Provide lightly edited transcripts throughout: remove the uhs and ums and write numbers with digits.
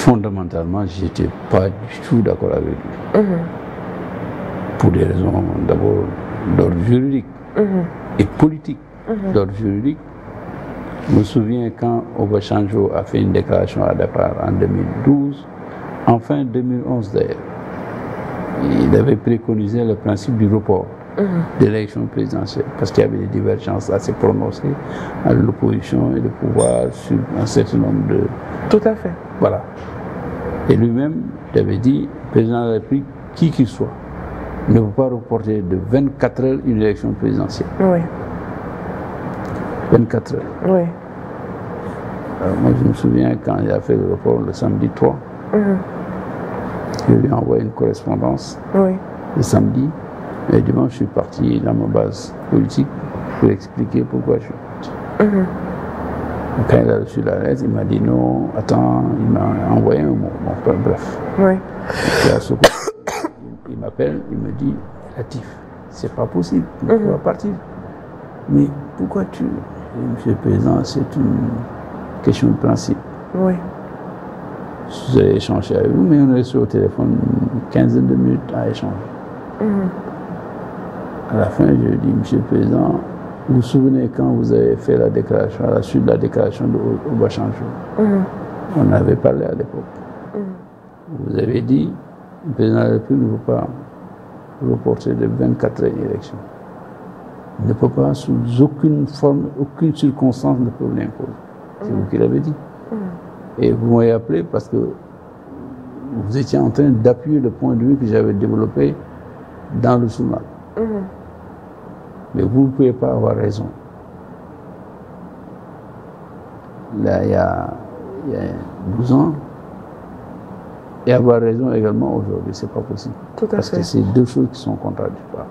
fondamentalement, je n'étais pas du tout d'accord avec lui. Pour des raisons d'abord d'ordre juridique et politique. D'ordre juridique, je me souviens quand Obasanjo a fait une déclaration à Dakar en 2012, en fin 2011 d'ailleurs, il avait préconisé le principe du report de l'élection présidentielle, parce qu'il y avait des divergences assez prononcées entre l'opposition et le pouvoir sur un certain nombre de... Tout à fait. Voilà. Et lui-même avait dit, le président de la République, qui qu'il soit, ne peut pas reporter de 24 heures une élection présidentielle. Oui. 24 heures. Oui. Alors moi, je me souviens quand il a fait le report le samedi 3, je lui ai envoyé une correspondance le samedi. Et dimanche, je suis parti dans ma base politique pour expliquer pourquoi je suis parti. Quand il a reçu la lettre, il m'a dit non, attends, il m'a envoyé un mot. Bon, bref. Oui. Il m'appelle, il me dit, Latif, c'est pas possible, tu vas partir. Mais pourquoi tu... Monsieur le Président, c'est une question de principe. Oui. Vous avez échangé avec vous, mais on est resté au téléphone une quinzaine de minutes à échanger. À la fin, je lui ai dit, Monsieur le Président, vous vous souvenez quand vous avez fait la déclaration, à la suite de la déclaration d'Obasanjo, on avait parlé à l'époque. Vous avez dit, le président de la République ne peut pas reporter de 24 heures l'élection. Il ne peut pas, sous aucune forme, aucune circonstance, ne peut l'imposer. C'est vous qui l'avez dit. Et vous m'avez appelé parce que vous étiez en train d'appuyer le point de vue que j'avais développé dans le journal. Mais vous ne pouvez pas avoir raison. Là, il y a 12 ans, et avoir raison également aujourd'hui, c'est pas possible. Tout à fait. Parce que c'est deux choses qui sont contradictoires.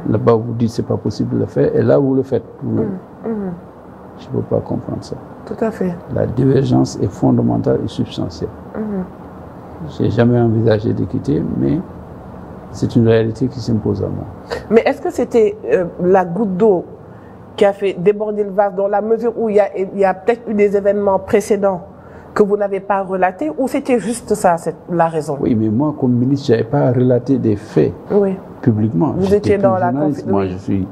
Là-bas, vous dites c'est pas possible de le faire, et là, vous le faites. Je ne peux pas comprendre ça. Tout à fait. La divergence est fondamentale et substantielle. Je n'ai jamais envisagé de quitter, mais c'est une réalité qui s'impose à moi. Mais est-ce que c'était la goutte d'eau qui a fait déborder le vase, dans la mesure où il y a peut-être eu des événements précédents que vous n'avez pas relatés, ou c'était juste ça, la raison? Oui, mais moi, comme ministre, je n'avais pas à relater des faits publiquement. Vous étiez dans la journaliste. Moi, je suis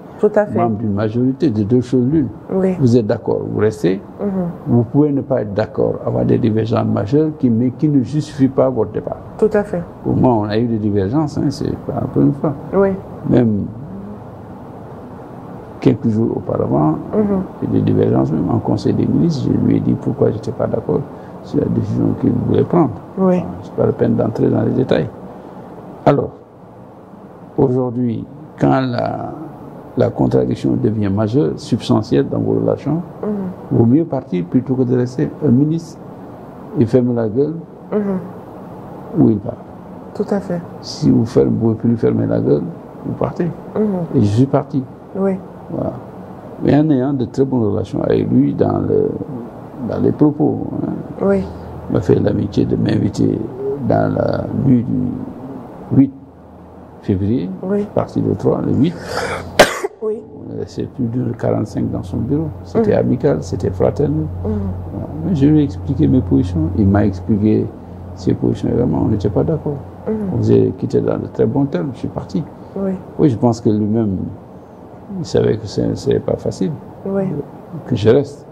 membre d'une majorité de deux choses l'une. Vous êtes d'accord, vous restez. Vous pouvez ne pas être d'accord, avoir des divergences majeures, mais qui ne justifient pas votre départ. Tout à fait. Pour moi, on a eu des divergences, hein, c'est pas la première fois. Même quelques jours auparavant, il y a des divergences, même en Conseil des ministres, je lui ai dit pourquoi je n'étais pas d'accord sur la décision qu'il voulait prendre. Ce n'est pas la peine d'entrer dans les détails. Alors, aujourd'hui, quand la contradiction devient majeure, substantielle dans vos relations, il vaut mieux partir plutôt que de rester. Un ministre, il ferme la gueule ou il part. Tout à fait. Si vous ne pouvez plus fermer la gueule, vous partez. Et je suis parti. Oui. Voilà. Mais en ayant de très bonnes relations avec lui dans les propos. Oui. Il m'a fait l'amitié de m'inviter dans la nuit du 8 février. Je suis parti le 3, le 8. On est resté plus de 45 dans son bureau. C'était amical, c'était fraternel. Voilà. Je lui ai expliqué mes positions. Il m'a expliqué ses positions également. On n'était pas d'accord. On s'est quitté dans de très bons termes. Je suis parti. Oui, je pense que lui-même, il savait que ce n'est pas facile, que je reste.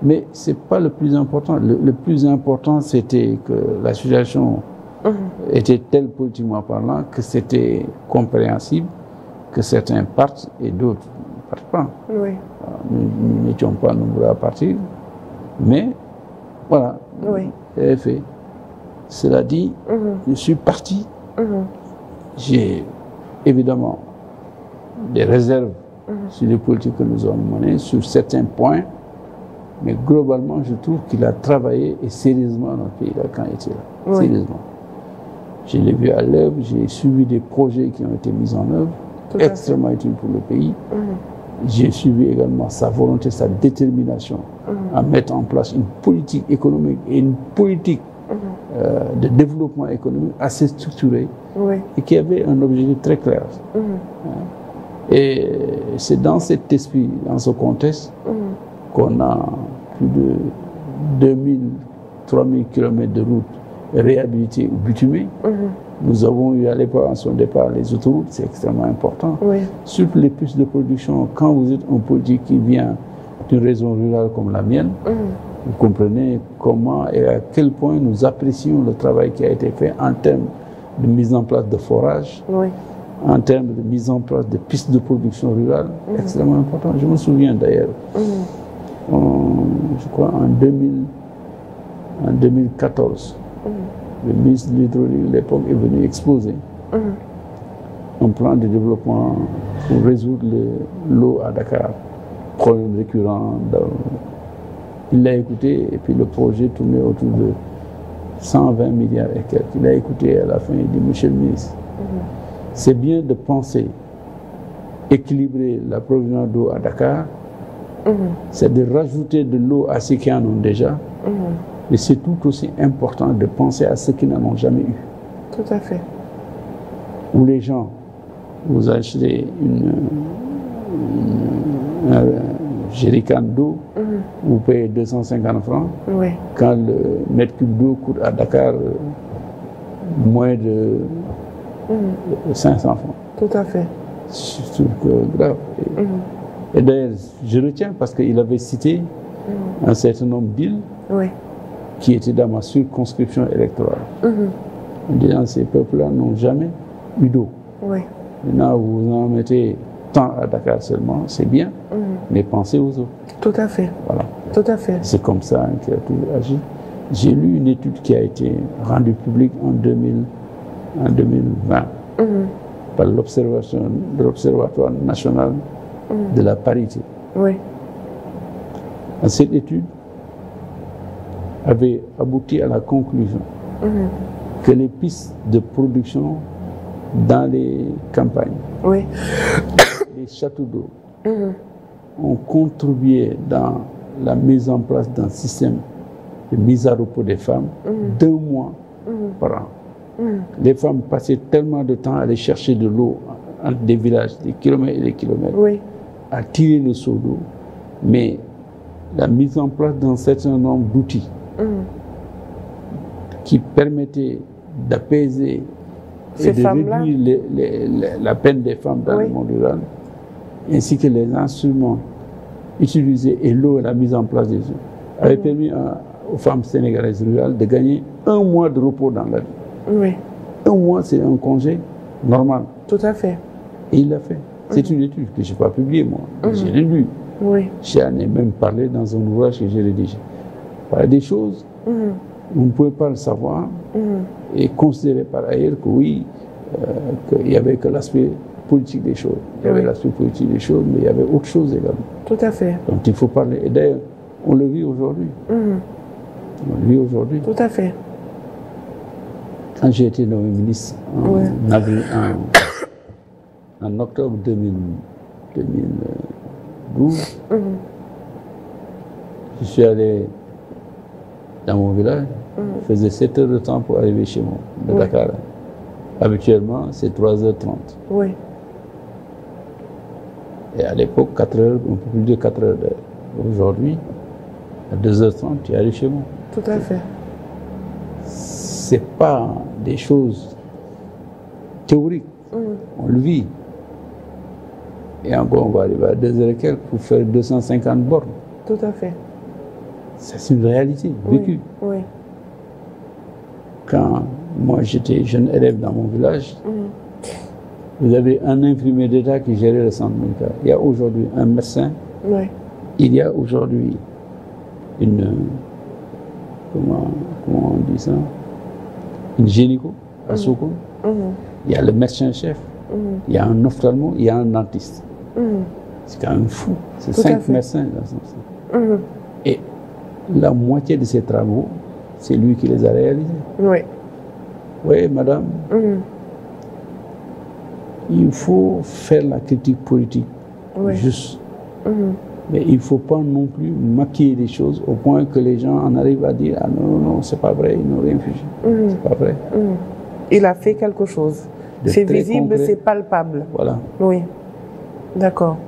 Mais ce n'est pas le plus important. Le plus important, c'était que la situation était telle politiquement parlant que c'était compréhensible que certains partent et d'autres ne partent pas. Nous n'étions pas nombreux à partir, mais voilà, c'est fait. Cela dit, je suis parti. J'ai évidemment des réserves sur les politiques que nous avons menées, sur certains points, mais globalement, je trouve qu'il a travaillé et sérieusement dans le pays là, quand il était là. Sérieusement. Je l'ai vu à l'œuvre, j'ai suivi des projets qui ont été mis en œuvre, extrêmement utiles pour le pays. J'ai suivi également sa volonté, sa détermination à mettre en place une politique économique et une politique de développement économique assez structurée et qui avait un objectif très clair. Et c'est dans cet esprit, dans ce contexte, qu'on a plus de 2000 3000 km de route réhabilitées ou bitumées. Nous avons eu à l'époque, à son départ, les autoroutes, c'est extrêmement important. Sur les pistes de production, quand vous êtes un politique qui vient d'une région rurale comme la mienne, vous comprenez comment et à quel point nous apprécions le travail qui a été fait en termes de mise en place de forages, en termes de mise en place de pistes de production rurale, extrêmement important. Je me souviens d'ailleurs, je crois en 2014, le ministre de l'Hydraulique de l'époque est venu exposer un plan de développement pour résoudre l'eau à Dakar, problème récurrent. Il l'a écouté et puis le projet tournait autour de 120 milliards et quelques. Il a écouté à la fin, il dit, monsieur le ministre, c'est bien de penser équilibrer l'approvisionnement d'eau à Dakar, c'est de rajouter de l'eau à ceux qui en ont déjà, mais c'est tout aussi important de penser à ceux qui n'en ont jamais eu. Tout à fait. Où les gens, vous achetez un jerrycan d'eau, vous payez 250 francs. Quand le mètre cube d'eau coûte à Dakar moins de 500 francs. Tout à fait. C'est grave. Et d'ailleurs, je retiens parce qu'il avait cité un certain nombre d'îles qui étaient dans ma circonscription électorale. En disant ces peuples-là n'ont jamais eu d'eau. Maintenant, vous en mettez tant à Dakar seulement, c'est bien, mais pensez aux autres. Tout à fait. Voilà. Tout à fait. C'est comme ça qu'il a toujours agi. J'ai lu une étude qui a été rendue publique en 2020 par l'Observatoire national de la parité. Cette étude avait abouti à la conclusion que les pistes de production dans les campagnes, les châteaux d'eau, ont contribué dans la mise en place d'un système de mise à repos des femmes d'1 mois par an. Les femmes passaient tellement de temps à aller chercher de l'eau entre des villages, des kilomètres et des kilomètres, à tirer le seau d'eau, mais la mise en place d'un certain nombre d'outils qui permettaient d'apaiser et de réduire la peine des femmes dans le monde rural, ainsi que les instruments utilisés et l'eau et la mise en place des eaux, avaient permis aux femmes sénégalaises rurales de gagner 1 mois de repos dans la vie. 1 mois, c'est un congé normal. Tout à fait. Et il l'a fait. C'est une étude que je n'ai pas publiée, moi. J'ai lu. J'en ai même parlé dans un ouvrage que j'ai rédigé. Voilà des choses, vous ne pouvez pas le savoir et considérer par ailleurs que oui, qu'il n'y avait que l'aspect politique des choses. Il y avait l'aspect politique des choses, mais il y avait autre chose également. Tout à fait. Donc il faut parler. Et d'ailleurs, on le vit aujourd'hui. On le vit aujourd'hui. Tout à fait. Quand j'ai été nommé ministre en octobre 2012, je suis allé dans mon village, je faisais 7 heures de temps pour arriver chez moi, de Dakar. Habituellement, c'est 3h30. Et à l'époque, 4 heures, un peu plus de 4 heures d'heure. Aujourd'hui, à 2h30, tu arrives chez moi. Tout à fait. C'est pas des choses théoriques. On le vit. Et encore, on va arriver à 2h et quelques pour faire 250 bornes. Tout à fait. C'est une réalité vécue. Quand moi j'étais jeune élève dans mon village, vous avez un infirmier d'État qui gérait le centre médical. Il y a aujourd'hui un médecin. Il y a aujourd'hui une... Comment on dit ça? Une gynéco à Sokone. Il y a le médecin-chef. Il y a un ophtalmo, il y a un dentiste. C'est quand même fou. C'est 5 médecins dans son centre. Et la moitié de ces travaux, c'est lui qui les a réalisés. Oui, madame. Il faut faire la critique politique juste. Mais il ne faut pas non plus maquiller les choses au point que les gens en arrivent à dire « Ah non, non, c'est pas vrai, ils n'ont rien fait. C'est pas vrai. Il a fait quelque chose. C'est visible, c'est palpable. Voilà. Oui. D'accord.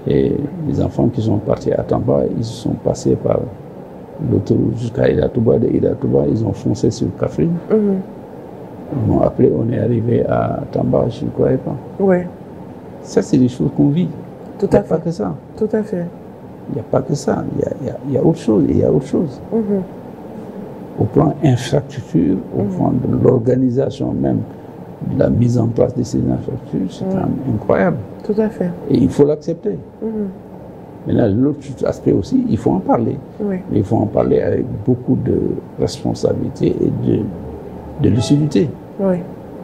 Et les enfants qui sont partis à Tamba, ils sont passés par l'autoroute jusqu'à Ila Touba. De Ila Touba, ils ont foncé sur Kaffrine. Bon, après, on est arrivé à Tamba, je ne croyais pas. Oui. Ça, c'est des choses qu'on vit. Tout à fait. Il n'y a pas que ça. Tout à fait. Il n'y a pas que ça. Il y a autre chose. Il y a autre chose. Au plan infrastructure, au plan de l'organisation même, de la mise en place de ces infrastructures, c'est incroyable. Tout à fait. Et il faut l'accepter. Maintenant, l'autre aspect aussi, il faut en parler. Oui. Mais il faut en parler avec beaucoup de responsabilité et de lucidité. Oui.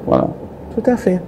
Voilà. Tout à fait.